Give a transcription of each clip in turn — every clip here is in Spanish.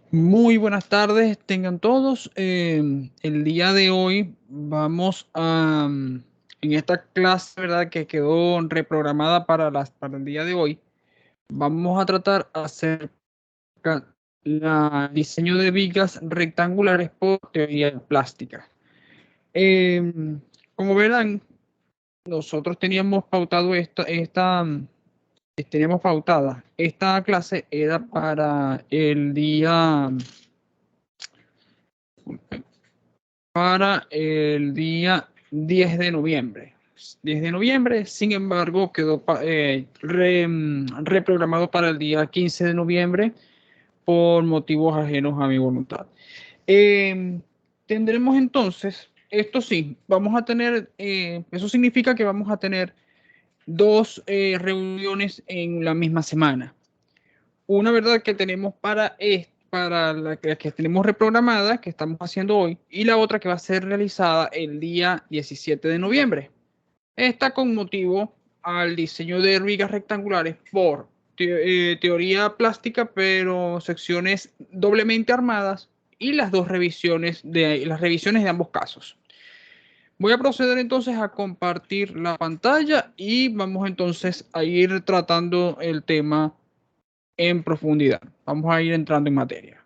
Muy buenas tardes, tengan todos. El día de hoy vamos a, en esta clase, ¿verdad? Que quedó reprogramada para el día de hoy, vamos a tratar acerca del diseño de vigas rectangulares por teoría plástica. Como verán, nosotros teníamos pautado teníamos pautada. Esta clase era para el día 10 de noviembre. 10 de noviembre, sin embargo, quedó reprogramado para el día 15 de noviembre por motivos ajenos a mi voluntad. Tendremos entonces, esto sí, vamos a tener, eso significa que vamos a tener dos reuniones en la misma semana. Una verdad que tenemos para la que tenemos reprogramada, que estamos haciendo hoy, y la otra que va a ser realizada el día 17 de noviembre. Esta con motivo al diseño de vigas rectangulares por teoría plástica, pero secciones doblemente armadas y las revisiones de ambos casos. Voy a proceder entonces a compartir la pantalla y vamos entonces a ir tratando el tema en profundidad. Vamos a ir entrando en materia.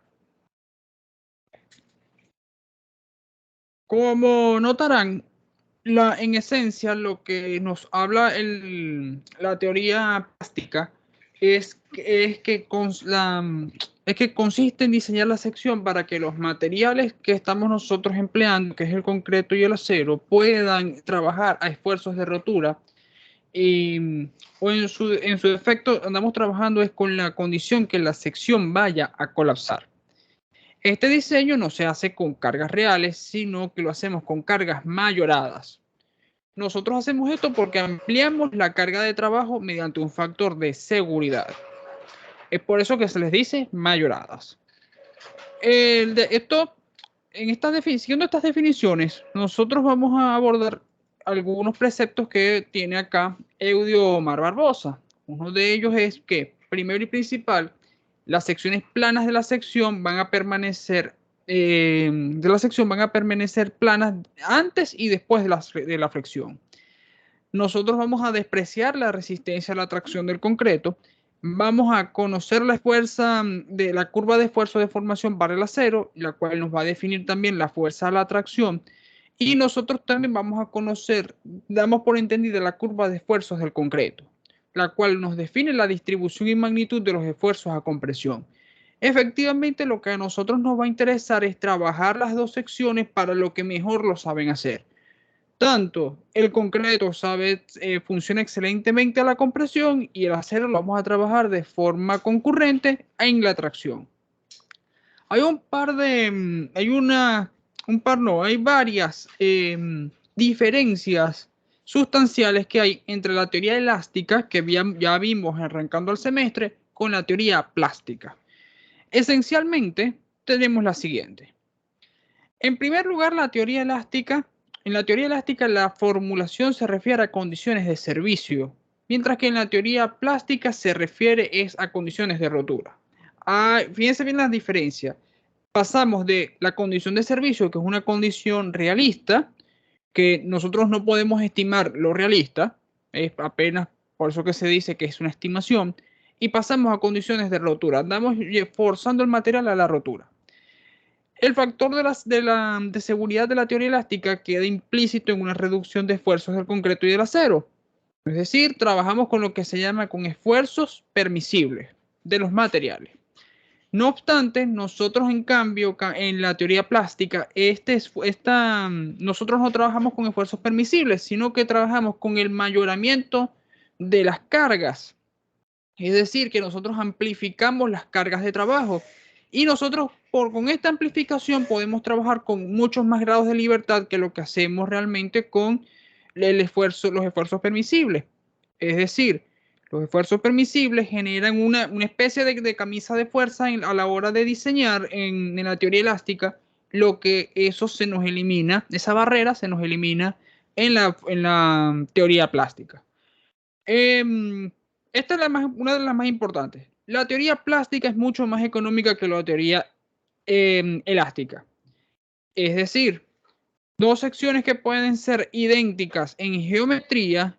Como notarán, en esencia lo que nos habla la teoría plástica es que consiste en diseñar la sección para que los materiales que estamos nosotros empleando, que es el concreto y el acero, puedan trabajar a esfuerzos de rotura y, o en su defecto andamos trabajando es con la condición que la sección vaya a colapsar. Este diseño no se hace con cargas reales, sino que lo hacemos con cargas mayoradas. Nosotros hacemos esto porque ampliamos la carga de trabajo mediante un factor de seguridad. Es por eso que se les dice mayoradas. Siguiendo estas definiciones, nosotros vamos a abordar algunos preceptos que tiene acá Eudio Omar Barbosa. Uno de ellos es que, primero y principal, las secciones planas de la sección van a permanecer planas antes y después de la flexión. Nosotros vamos a despreciar la resistencia a la tracción del concreto, vamos a conocer la fuerza de la curva de esfuerzo de formación para el acero, la cual nos va a definir también la fuerza a la tracción, y nosotros también vamos a conocer, damos por entendida la curva de esfuerzos del concreto, la cual nos define la distribución y magnitud de los esfuerzos a compresión. Efectivamente, lo que a nosotros nos va a interesar es trabajar las dos secciones para lo que mejor lo saben hacer. Tanto el concreto funciona excelentemente a la compresión y el acero lo vamos a trabajar de forma concurrente en la tracción. Hay hay varias diferencias sustanciales que hay entre la teoría elástica, que ya vimos arrancando el semestre, con la teoría plástica. Esencialmente, tenemos la siguiente. En primer lugar, en la teoría elástica la formulación se refiere a condiciones de servicio, mientras que en la teoría plástica se refiere a condiciones de rotura. Fíjense bien la diferencia. Pasamos de la condición de servicio, que es una condición realista, que nosotros no podemos estimar lo realista, es apenas por eso que se dice que es una estimación, y pasamos a condiciones de rotura. Andamos forzando el material a la rotura. El factor de seguridad de la teoría elástica queda implícito en una reducción de esfuerzos del concreto y del acero. Es decir, trabajamos con lo que se llama con esfuerzos permisibles de los materiales. No obstante, nosotros en cambio, en la teoría plástica, nosotros no trabajamos con esfuerzos permisibles, sino que trabajamos con el mayoramiento de las cargas. Es decir, que nosotros amplificamos las cargas de trabajo y nosotros con esta amplificación podemos trabajar con muchos más grados de libertad que lo que hacemos realmente con los esfuerzos permisibles. Es decir, los esfuerzos permisibles generan una especie de camisa de fuerza a la hora de diseñar en la teoría elástica, lo que eso se nos elimina, esa barrera se nos elimina en la teoría plástica. Esta es una de las más importantes. la teoría plástica es mucho más económica que la teoría elástica. Es decir, dos secciones que pueden ser idénticas en geometría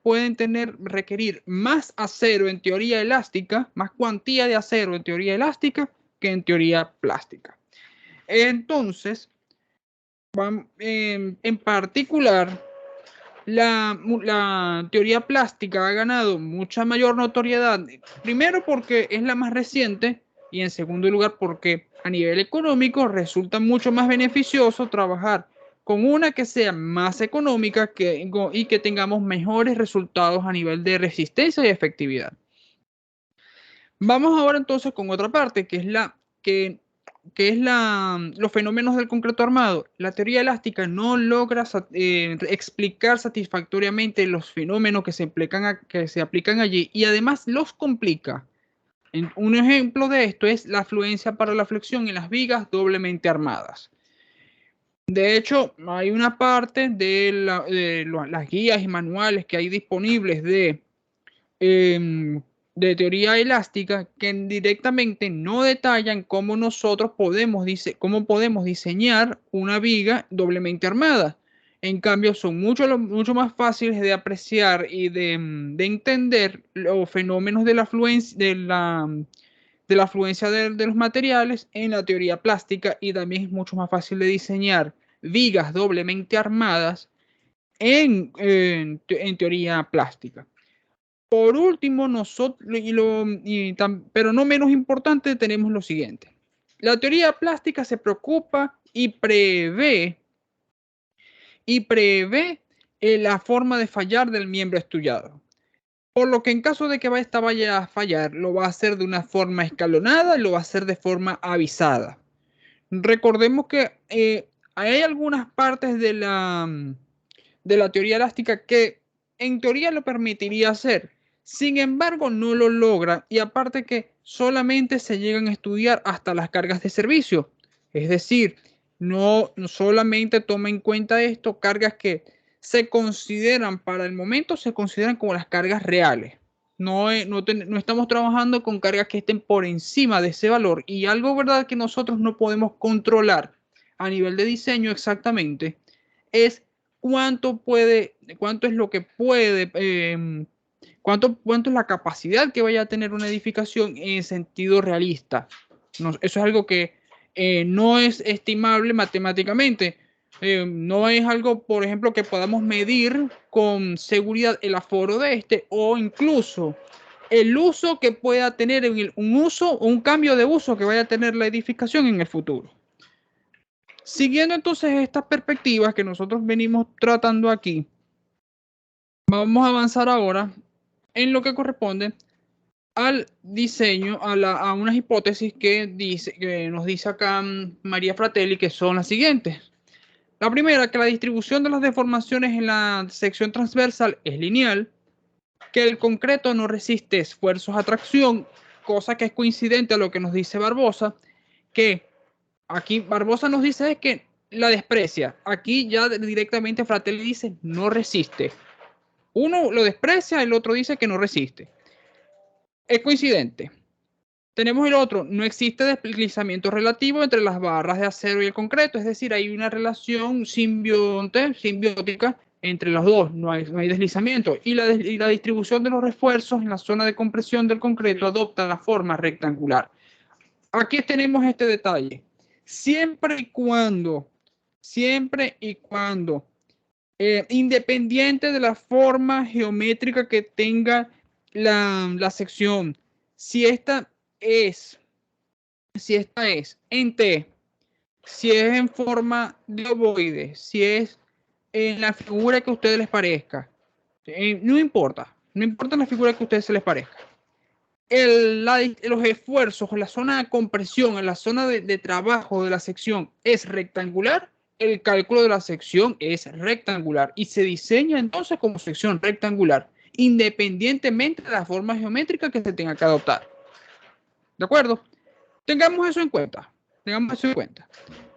pueden requerir más acero en teoría elástica, más cuantía de acero en teoría elástica que en teoría plástica. Entonces, en particular, la teoría plástica ha ganado mucha mayor notoriedad, primero porque es la más reciente y en segundo lugar porque a nivel económico resulta mucho más beneficioso trabajar con una que sea más económica y que tengamos mejores resultados a nivel de resistencia y efectividad. Vamos ahora entonces con otra parte, que es los fenómenos del concreto armado. La teoría elástica no logra explicar satisfactoriamente los fenómenos que se aplican allí y además los complica. Un ejemplo de esto es la fluencia para la flexión en las vigas doblemente armadas. De hecho, hay una parte de las guías y manuales que hay disponibles de teoría elástica que directamente no detallan cómo nosotros podemos diseñar una viga doblemente armada. En cambio, son mucho más fáciles de apreciar y de entender los fenómenos de la fluencia, de la fluencia de los materiales en la teoría plástica, y también es mucho más fácil de diseñar vigas doblemente armadas en teoría plástica. Por último, pero no menos importante, tenemos lo siguiente. La teoría plástica se preocupa y prevé la forma de fallar del miembro estudiado. Por lo que en caso de que esta vaya a fallar, lo va a hacer de una forma escalonada y lo va a hacer de forma avisada. Recordemos que hay algunas partes de la teoría elástica que en teoría lo permitiría hacer. Sin embargo, no lo logra, y aparte que solamente se llegan a estudiar hasta las cargas de servicio. Es decir, no solamente toma en cuenta esto, cargas que se consideran para el momento, se consideran como las cargas reales. No estamos trabajando con cargas que estén por encima de ese valor, y algo verdad que nosotros no podemos controlar a nivel de diseño exactamente es cuánto es lo que puede, cuánto es la capacidad que vaya a tener una edificación en sentido realista. Eso es algo que no es estimable matemáticamente. No es algo, por ejemplo, que podamos medir con seguridad el aforo de este, o incluso el uso que pueda tener, un cambio de uso que vaya a tener la edificación en el futuro. Siguiendo entonces estas perspectivas que nosotros venimos tratando aquí, vamos a avanzar ahora en lo que corresponde al diseño, a unas hipótesis que nos dice acá María Fratelli, que son las siguientes. La primera, que la distribución de las deformaciones en la sección transversal es lineal, que el concreto no resiste esfuerzos a tracción, cosa que es coincidente a lo que nos dice Barbosa, que aquí Barbosa nos dice que la desprecia. Aquí ya directamente Fratelli dice no resiste. Uno lo desprecia, el otro dice que no resiste. Es coincidente. Tenemos el otro, no existe deslizamiento relativo entre las barras de acero y el concreto, es decir, hay una relación simbiótica entre los dos, no hay deslizamiento. Y la distribución de los refuerzos en la zona de compresión del concreto adopta la forma rectangular. Aquí tenemos este detalle. Siempre y cuando, independiente de la forma geométrica que tenga la sección, si esta es en T, si es en forma de ovoide, si es en la figura que a ustedes les parezca, no importa la figura que a ustedes se les parezca. Los esfuerzos en la zona de compresión, en la zona de trabajo de la sección es rectangular, el cálculo de la sección es rectangular y se diseña entonces como sección rectangular, independientemente de la forma geométrica que se tenga que adoptar. ¿De acuerdo? Tengamos eso en cuenta.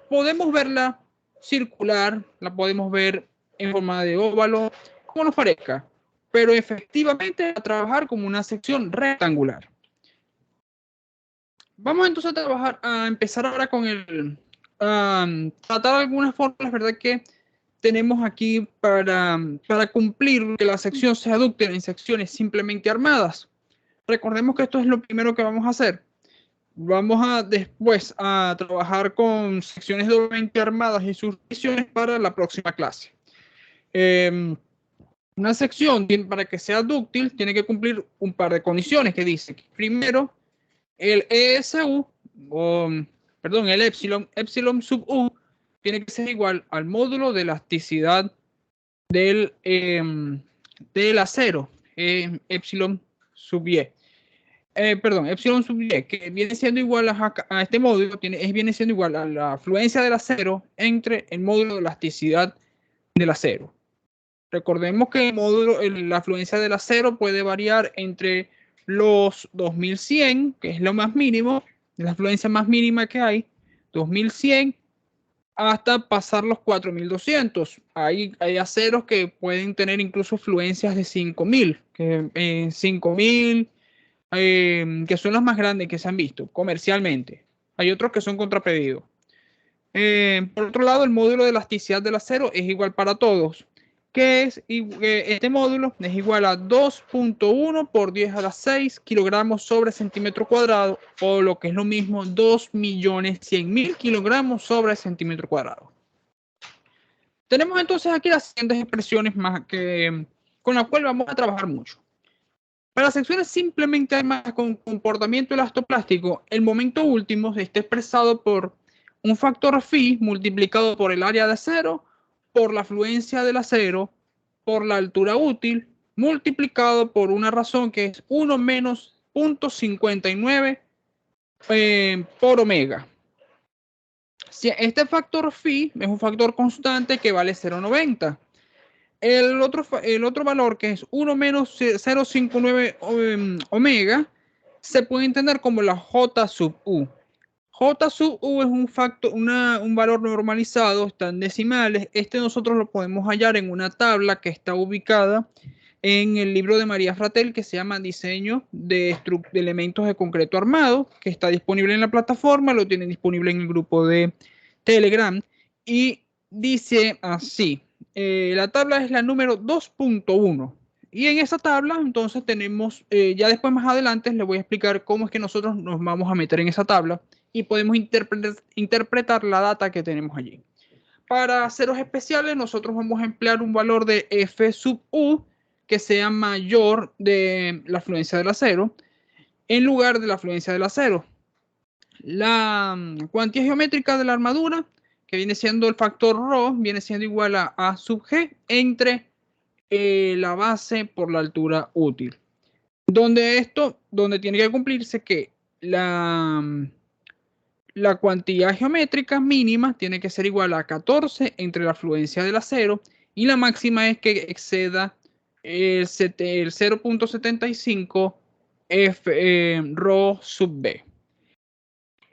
Podemos verla circular, la podemos ver en forma de óvalo, como nos parezca. pero efectivamente a trabajar como una sección rectangular. Vamos entonces a empezar ahora con tratar algunas fórmulas, ¿verdad? Que tenemos aquí para cumplir que la sección sea dúctil en secciones simplemente armadas. Recordemos que esto es lo primero que vamos a hacer. Vamos a después a trabajar con secciones doblemente armadas y sus divisiones para la próxima clase. Una sección, para que sea dúctil, tiene que cumplir un par de condiciones que dice que primero el ESU, el epsilon sub U, tiene que ser igual al módulo de elasticidad del acero, epsilon sub Y. Epsilon sub Y, que viene siendo igual a este módulo, viene siendo igual a la fluencia del acero entre el módulo de elasticidad del acero. Recordemos que el módulo, la fluencia del acero puede variar entre los 2100, que es lo más mínimo, la fluencia más mínima que hay, 2100, hasta pasar los 4200. Hay aceros que pueden tener incluso fluencias de 5000, que 5000, que son los más grandes que se han visto comercialmente. Hay otros que son contrapedidos. Por otro lado, el módulo de elasticidad del acero es igual para todos, que es este módulo es igual a 2.1 por 10 a la 6 kilogramos sobre centímetro cuadrado, o lo que es lo mismo, 2.100.000 kilogramos sobre centímetro cuadrado. Tenemos entonces aquí las siguientes expresiones con las cuales vamos a trabajar mucho. Para secciones simplemente armadas con comportamiento elastoplástico, el momento último está expresado por un factor phi multiplicado por el área de acero, por la fluencia del acero, por la altura útil, multiplicado por una razón que es 1 menos 0.59 por omega. Si este factor phi es un factor constante que vale 0.90. El otro valor, que es 1 menos 0.59 omega, se puede entender como la J sub U. J sub U es un valor normalizado, está en decimales. Nosotros lo podemos hallar en una tabla que está ubicada en el libro de María Fratel, que se llama Diseño de elementos de concreto armado, que está disponible en la plataforma, lo tienen disponible en el grupo de Telegram, y dice así. La tabla es la número 2.1. Y en esa tabla, entonces tenemos, ya después más adelante les voy a explicar cómo es que nosotros nos vamos a meter en esa tabla y podemos interpretar la data que tenemos allí. Para aceros especiales, nosotros vamos a emplear un valor de F sub U que sea mayor de la fluencia del acero en lugar de la fluencia del acero. La cuantía geométrica de la armadura, que viene siendo el factor ρ, viene siendo igual a A sub G entre la base por la altura útil. Donde tiene que cumplirse que la cuantía geométrica mínima tiene que ser igual a 14 entre la fluencia del acero y la máxima es que exceda el 0.75 F ρ sub B.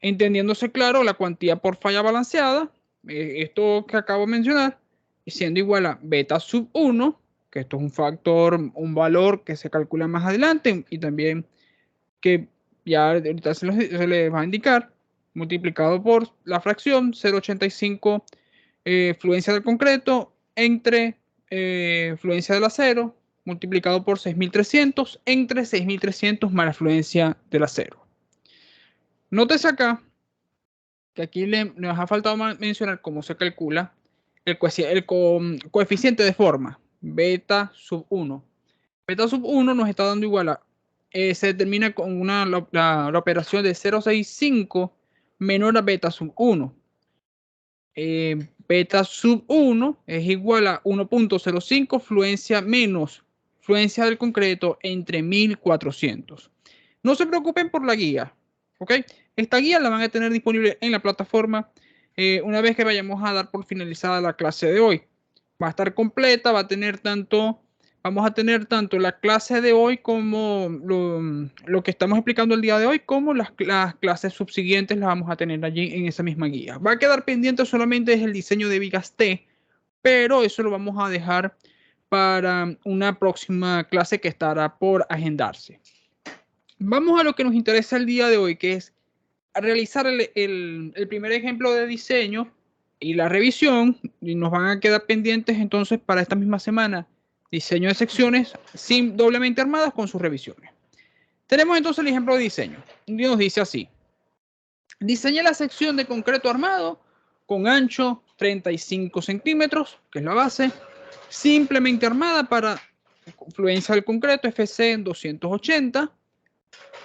Entendiéndose claro la cuantía por falla balanceada, esto que acabo de mencionar, siendo igual a beta sub 1, que esto es un valor que se calcula más adelante y también que ya ahorita se les va a indicar, multiplicado por la fracción 0.85 fluencia del concreto entre fluencia del acero, multiplicado por 6.300 entre 6.300 más la fluencia del acero. Nótese acá que aquí nos ha faltado mencionar cómo se calcula el coeficiente de forma, beta sub 1. Beta sub 1 nos está dando igual a, se determina con la operación de 0.65 menor a beta sub 1. Beta sub 1 es igual a 1.05 fluencia menos fluencia del concreto entre 1400. No se preocupen por la guía, ¿ok? Esta guía la van a tener disponible en la plataforma una vez que vayamos a dar por finalizada la clase de hoy. Va a estar completa, vamos a tener tanto la clase de hoy como lo que estamos explicando el día de hoy, como las clases subsiguientes las vamos a tener allí en esa misma guía. Va a quedar pendiente solamente el diseño de vigas T, pero eso lo vamos a dejar para una próxima clase que estará por agendarse. Vamos a lo que nos interesa el día de hoy, que es realizar el primer ejemplo de diseño y la revisión, y nos van a quedar pendientes entonces para esta misma semana diseño de secciones doblemente armadas con sus revisiones. Tenemos entonces el ejemplo de diseño. Nos dice así: diseñe la sección de concreto armado con ancho 35 centímetros, que es la base, simplemente armada para fluencia del concreto FC 280,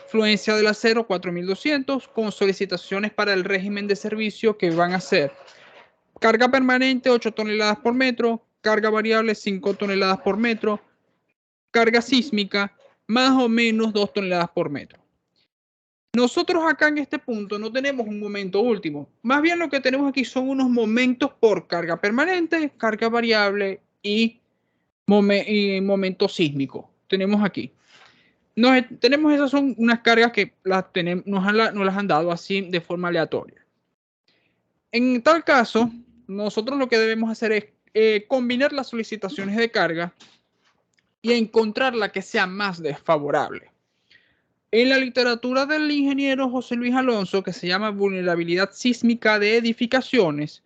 fluencia del acero 4200, con solicitaciones para el régimen de servicio que van a ser carga permanente 8 toneladas por metro, carga variable 5 toneladas por metro, carga sísmica más o menos 2 toneladas por metro. Nosotros acá en este punto no tenemos un momento último. Más bien lo que tenemos aquí son unos momentos por carga permanente, carga variable y momento sísmico. Tenemos aquí. Tenemos esas son unas cargas que nos las han dado así de forma aleatoria. En tal caso, nosotros lo que debemos hacer es combinar las solicitaciones de carga y encontrar la que sea más desfavorable. En la literatura del ingeniero José Luis Alonso, que se llama Vulnerabilidad sísmica de edificaciones,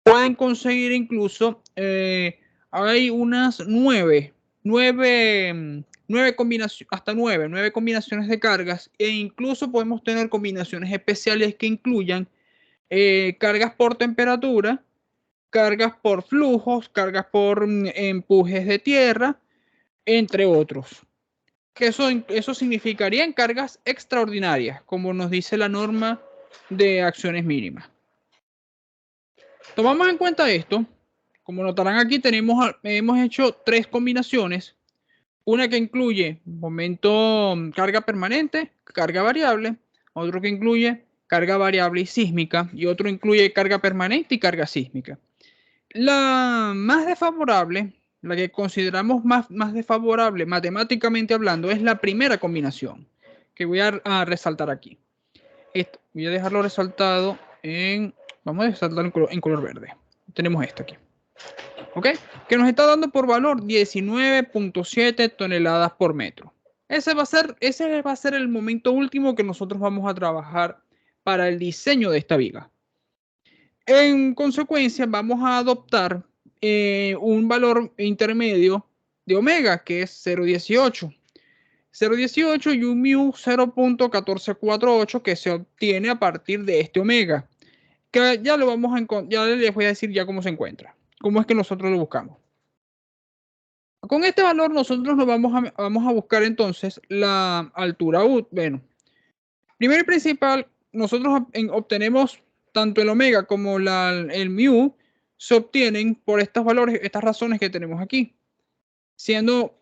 pueden conseguir incluso, hay unas nueve combinaciones, hasta nueve combinaciones de cargas, e incluso podemos tener combinaciones especiales que incluyan cargas por temperatura, cargas por flujos, cargas por empujes de tierra, entre otros. Que eso significaría en cargas extraordinarias, como nos dice la norma de acciones mínimas. Tomamos en cuenta esto. Como notarán aquí, hemos hecho 3 combinaciones. Una que incluye momento carga permanente, carga variable, otro que incluye carga variable y sísmica, y otro incluye carga permanente y carga sísmica. La más desfavorable, la que consideramos más desfavorable matemáticamente hablando, es la primera combinación, que voy a resaltar aquí. Esto, voy a dejarlo resaltado vamos a resaltarlo en color verde. Tenemos esto aquí. ¿Ok? Que nos está dando por valor 19.7 toneladas por metro. Ese va a ser el momento último que nosotros vamos a trabajar para el diseño de esta viga. En consecuencia, vamos a adoptar un valor intermedio de omega, que es 0.18. 0.18 y un mu 0.1448 que se obtiene a partir de este omega. Que ya lo vamos a ya les voy a decir ya cómo se encuentra. Cómo es que nosotros lo buscamos. Con este valor nosotros nos vamos a buscar entonces la altura U. Bueno, primero y principal, nosotros obtenemos tanto el omega como el mu se obtienen por estos valores, estas razones que tenemos aquí. Siendo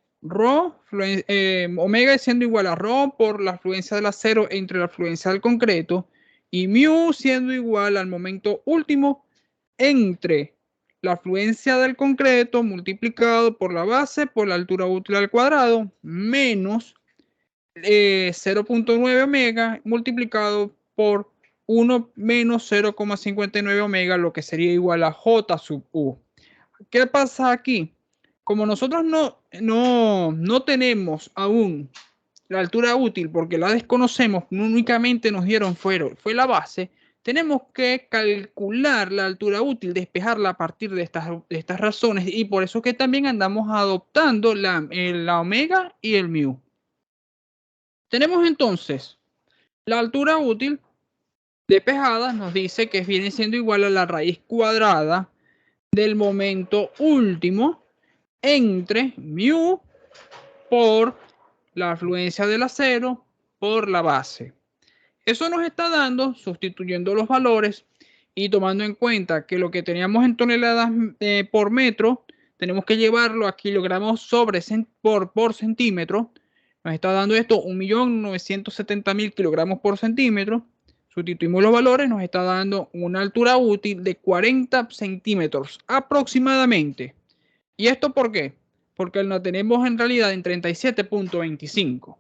omega siendo igual a ρ por la fluencia del acero entre la fluencia del concreto, y mu siendo igual al momento último entre la fluencia del concreto multiplicado por la base por la altura útil al cuadrado menos 0.9 omega multiplicado por 1 menos 0.59 omega, lo que sería igual a J sub U. ¿Qué pasa aquí? Como nosotros no tenemos aún la altura útil porque la desconocemos, únicamente nos dieron fue la base, tenemos que calcular la altura útil, despejarla a partir de estas razones, y por eso que también andamos adoptando la omega y el mu. Tenemos entonces la altura útil despejada, nos dice que viene siendo igual a la raíz cuadrada del momento último entre mu por la afluencia del acero por la base. Eso nos está dando, sustituyendo los valores y tomando en cuenta que lo que teníamos en toneladas por metro, tenemos que llevarlo a kilogramos por centímetro. Nos está dando esto 1.970.000 kilogramos por centímetro. Sustituimos los valores, nos está dando una altura útil de 40 centímetros aproximadamente. ¿Y esto por qué? Porque la tenemos en realidad en 37.25.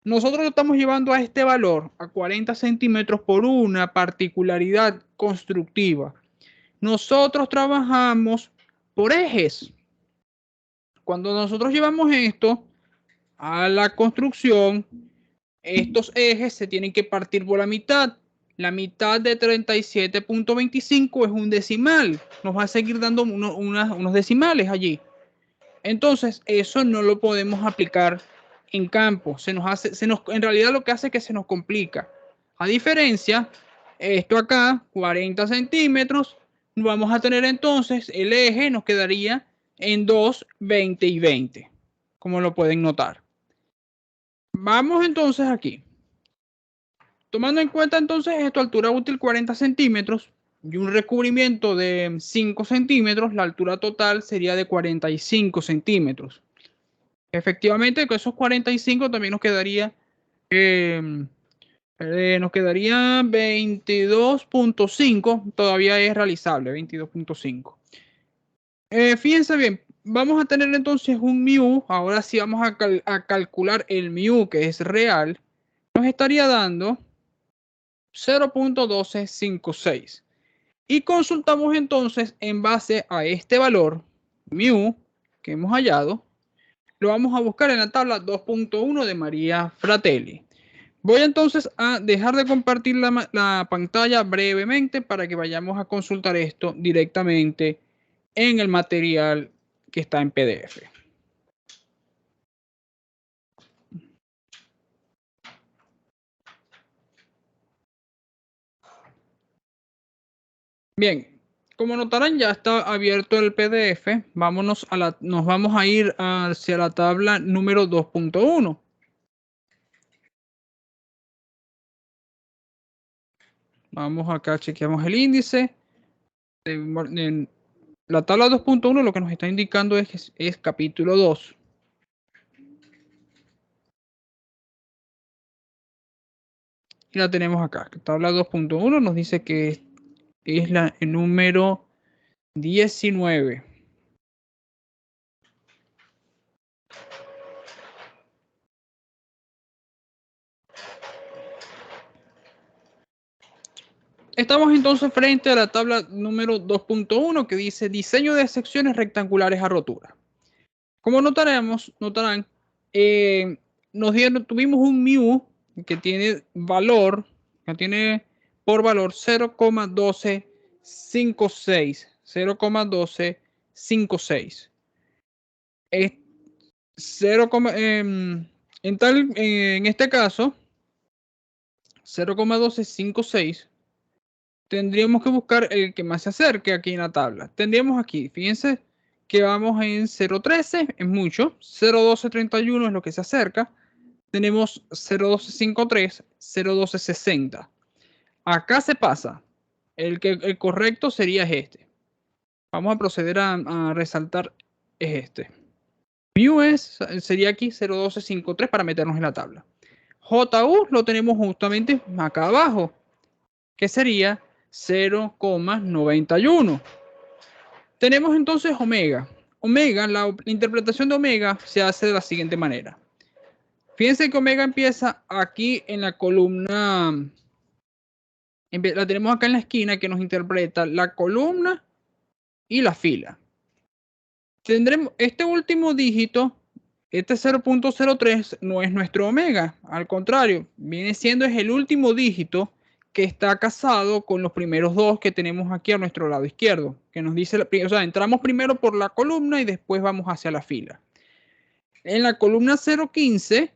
Nosotros lo estamos llevando a este valor, a 40 centímetros, por una particularidad constructiva. Nosotros trabajamos por ejes. Cuando nosotros llevamos esto a la construcción, estos ejes se tienen que partir por la mitad. La mitad de 37.25 es un decimal. Nos va a seguir dando unos decimales allí. Entonces, eso no lo podemos aplicar en campo. En realidad lo que hace es que se nos complica. A diferencia, esto acá, 40 centímetros, vamos a tener entonces el eje nos quedaría en 2, 20 y 20, como lo pueden notar. Vamos entonces aquí. Tomando en cuenta entonces esto, altura útil 40 centímetros y un recubrimiento de 5 centímetros, la altura total sería de 45 centímetros. Efectivamente, con esos 45 también nos quedaría 22.5, todavía es realizable, 22.5. Fíjense bien, vamos a tener entonces un mu, ahora sí vamos a calcular el mu que es real, nos estaría dando 0.1256. Y consultamos entonces en base a este valor, mu, que hemos hallado, lo vamos a buscar en la tabla 2.1 de María Fratelli. Voy entonces a dejar de compartir la pantalla brevemente para que vayamos a consultar esto directamente en el material que está en PDF. Bien, como notarán ya está abierto el PDF. Nos vamos a ir hacia la tabla número 2.1. Vamos acá, chequeamos el índice. En la tabla 2.1 lo que nos está indicando es capítulo 2. Y la tenemos acá. Tabla 2.1 nos dice que es el número 19. Estamos entonces frente a la tabla número 2.1 que dice diseño de secciones rectangulares a rotura. Como notarán, tuvimos un mu que tiene por valor 0.1256. 0.1256. En este caso, 0.1256. Tendríamos que buscar el que más se acerque aquí en la tabla. Tendríamos aquí, fíjense que vamos en 0.13, es mucho. 0.1231 es lo que se acerca. Tenemos 0.1253, 0.1260. Acá se pasa. El correcto sería este. Vamos a proceder a resaltar este. Mu sería aquí 0.1253 para meternos en la tabla. JU lo tenemos justamente acá abajo, que sería 0.91. Tenemos entonces omega. Omega, la interpretación de omega se hace de la siguiente manera. Fíjense que omega empieza aquí en la columna, la tenemos acá en la esquina que nos interpreta la columna y la fila. Tendremos este último dígito, este 0.03 no es nuestro omega, al contrario, viene siendo es el último dígito que está casado con los primeros dos que tenemos aquí a nuestro lado izquierdo, que nos dice, o sea, entramos primero por la columna y después vamos hacia la fila. En la columna 0.15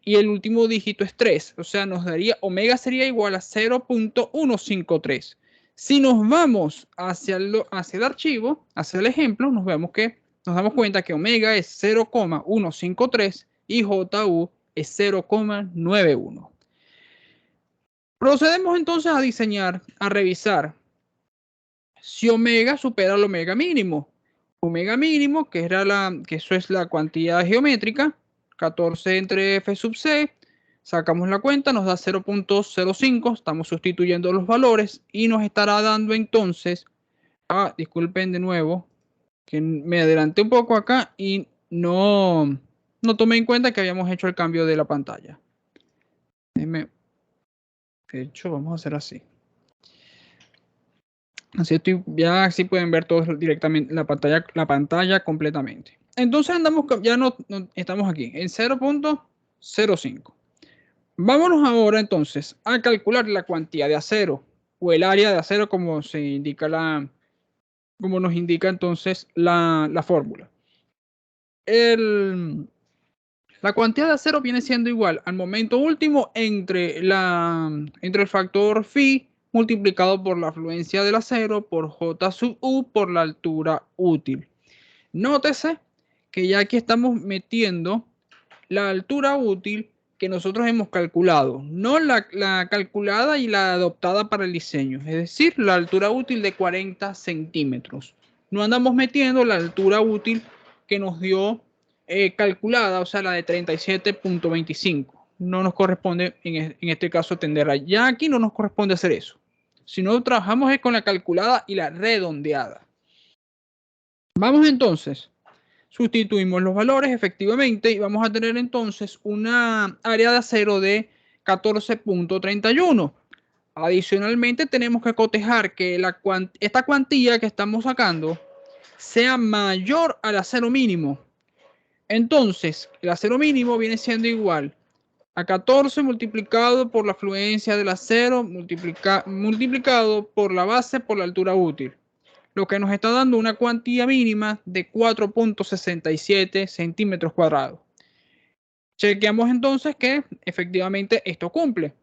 y el último dígito es 3, o sea, nos daría, omega sería igual a 0.153. Si nos vamos hacia el archivo, hacia el ejemplo, nos damos cuenta que omega es 0.153 y JU es 0.91. Procedemos entonces a diseñar, a revisar si omega supera el omega mínimo. Omega mínimo, que eso es la cuantía geométrica, 14 entre f sub c, sacamos la cuenta, nos da 0.05, estamos sustituyendo los valores y nos estará dando entonces, disculpen de nuevo, que me adelanté un poco acá y no tomé en cuenta que habíamos hecho el cambio de la pantalla. De hecho, vamos a hacer así. Así pueden ver todos directamente la pantalla completamente. Entonces andamos, ya no estamos aquí, en 0.05. Vámonos ahora entonces a calcular la cuantía de acero o el área de acero como se indica como nos indica entonces la fórmula. La cuantía de acero viene siendo igual al momento último entre el factor phi multiplicado por la afluencia del acero por J sub U por la altura útil. Nótese que ya aquí estamos metiendo la altura útil que nosotros hemos calculado, no la calculada y la adoptada para el diseño, es decir, la altura útil de 40 centímetros. No andamos metiendo la altura útil que nos dio calculada, o sea, la de 37.25. No nos corresponde en este caso atenderla. Ya aquí no nos corresponde hacer eso. Si no, trabajamos con la calculada y la redondeada. Vamos entonces. Sustituimos los valores efectivamente y vamos a tener entonces una área de acero de 14.31. Adicionalmente tenemos que cotejar que esta cuantía que estamos sacando sea mayor al acero mínimo. Entonces, el acero mínimo viene siendo igual a 14 multiplicado por la afluencia del acero multiplicado por la base por la altura útil, lo que nos está dando una cuantía mínima de 4.67 centímetros cuadrados. Chequeamos entonces que efectivamente esto cumple.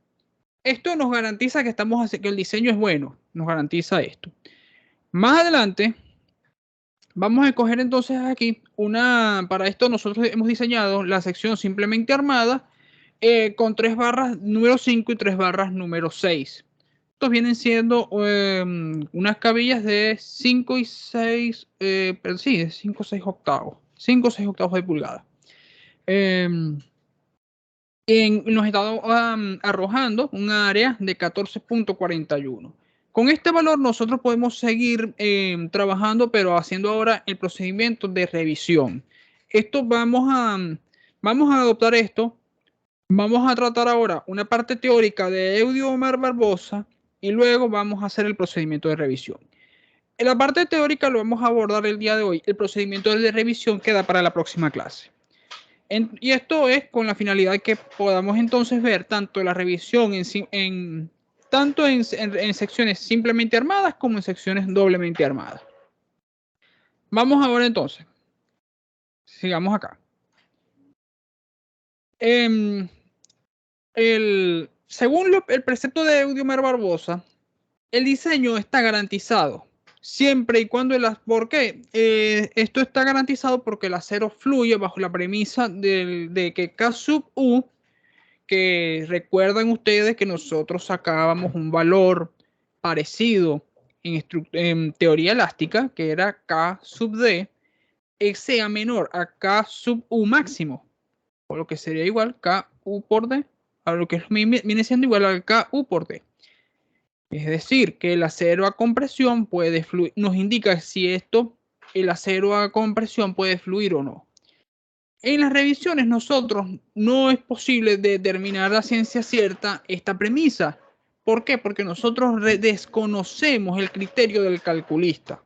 Esto nos garantiza que que el diseño es bueno, nos garantiza esto. Más adelante vamos a escoger entonces aquí para esto nosotros hemos diseñado la sección simplemente armada con 3 barras número 5 y 3 barras número 6. Estos vienen siendo unas cabillas de 5 y 6, pero sí, de 5 o 6 octavos. 5 o 6 octavos de pulgada. Nos está arrojando un área de 14.41. Con este valor nosotros podemos seguir trabajando, pero haciendo ahora el procedimiento de revisión. Vamos a adoptar esto. Vamos a tratar ahora una parte teórica de Eudio Omar Barbosa y luego vamos a hacer el procedimiento de revisión. En la parte teórica lo vamos a abordar el día de hoy. El procedimiento de revisión queda para la próxima clase. Y esto es con la finalidad de que podamos entonces ver tanto la revisión tanto en secciones simplemente armadas como en secciones doblemente armadas. Vamos ahora entonces. Sigamos acá. Según el precepto de Eudiomar Barbosa, el diseño está garantizado siempre y cuando ¿por qué? Esto está garantizado porque el acero fluye bajo la premisa de que K sub U, que recuerdan ustedes que nosotros sacábamos un valor parecido en teoría elástica, que era K sub D, sea menor a K sub U máximo, o lo que sería igual KU por D, a lo que viene siendo igual al KU por D. Es decir, que el acero a compresión puede fluir, nos indica si el acero a compresión puede fluir o no. En las revisiones nosotros no es posible determinar a ciencia cierta esta premisa. ¿Por qué? Porque nosotros desconocemos el criterio del calculista.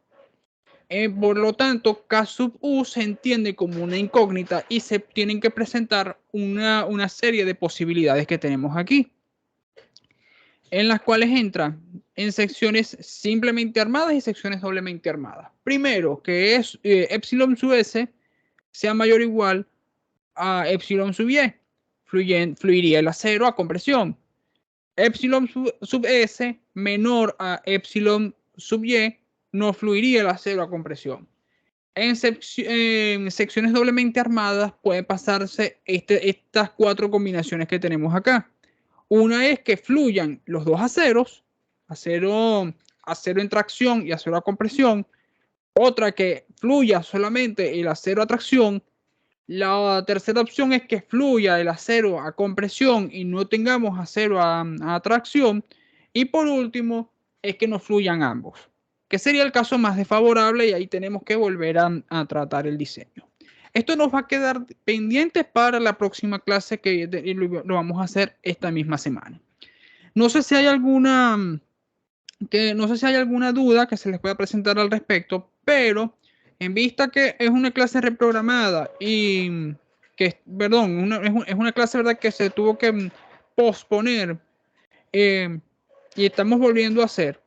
Por lo tanto, K sub U se entiende como una incógnita y se tienen que presentar una serie de posibilidades que tenemos aquí, en las cuales entran en secciones simplemente armadas y secciones doblemente armadas. Primero, que es epsilon sub s sea mayor o igual a epsilon sub y, fluiría el acero a compresión. Epsilon sub s menor a epsilon sub y, no fluiría el acero a compresión. En secciones doblemente armadas pueden pasarse estas 4 combinaciones que tenemos acá. Una es que fluyan los dos aceros, acero en tracción y acero a compresión. Otra que fluya solamente el acero a tracción. La tercera opción es que fluya el acero a compresión y no tengamos acero a tracción. Y por último, es que no fluyan ambos, que sería el caso más desfavorable y ahí tenemos que volver a tratar el diseño. Esto nos va a quedar pendiente para la próxima clase que lo vamos a hacer esta misma semana. No sé si hay alguna duda que se les pueda presentar al respecto, pero En vista que es una clase reprogramada y que, perdón, es una clase, ¿verdad?, que se tuvo que posponer y estamos volviendo a hacer.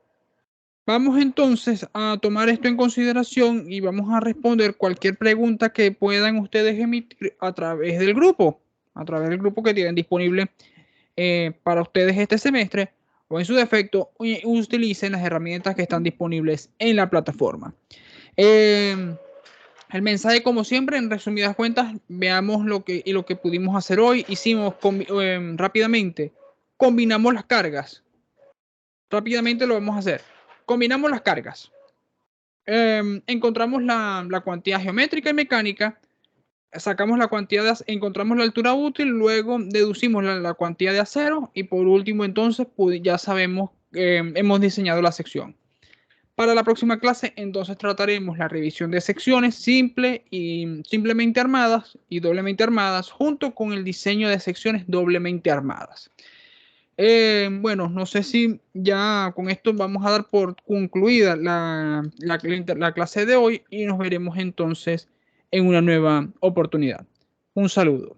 Vamos entonces a tomar esto en consideración y vamos a responder cualquier pregunta que puedan ustedes emitir a través del grupo que tienen disponible para ustedes este semestre, o en su defecto, utilicen las herramientas que están disponibles en la plataforma. El mensaje, como siempre, en resumidas cuentas, veamos lo que pudimos hacer hoy. Hicimos rápidamente, combinamos las cargas. Rápidamente lo vamos a hacer. Combinamos las cargas. Encontramos la cuantía geométrica y mecánica. Sacamos la cantidad encontramos la altura útil, luego deducimos la cantidad de acero y por último entonces ya sabemos que hemos diseñado la sección. Para la próxima clase entonces trataremos la revisión de secciones simple y simplemente armadas y doblemente armadas junto con el diseño de secciones doblemente armadas. Bueno, no sé si ya con esto vamos a dar por concluida la clase de hoy y nos veremos entonces en una nueva oportunidad. Un saludo.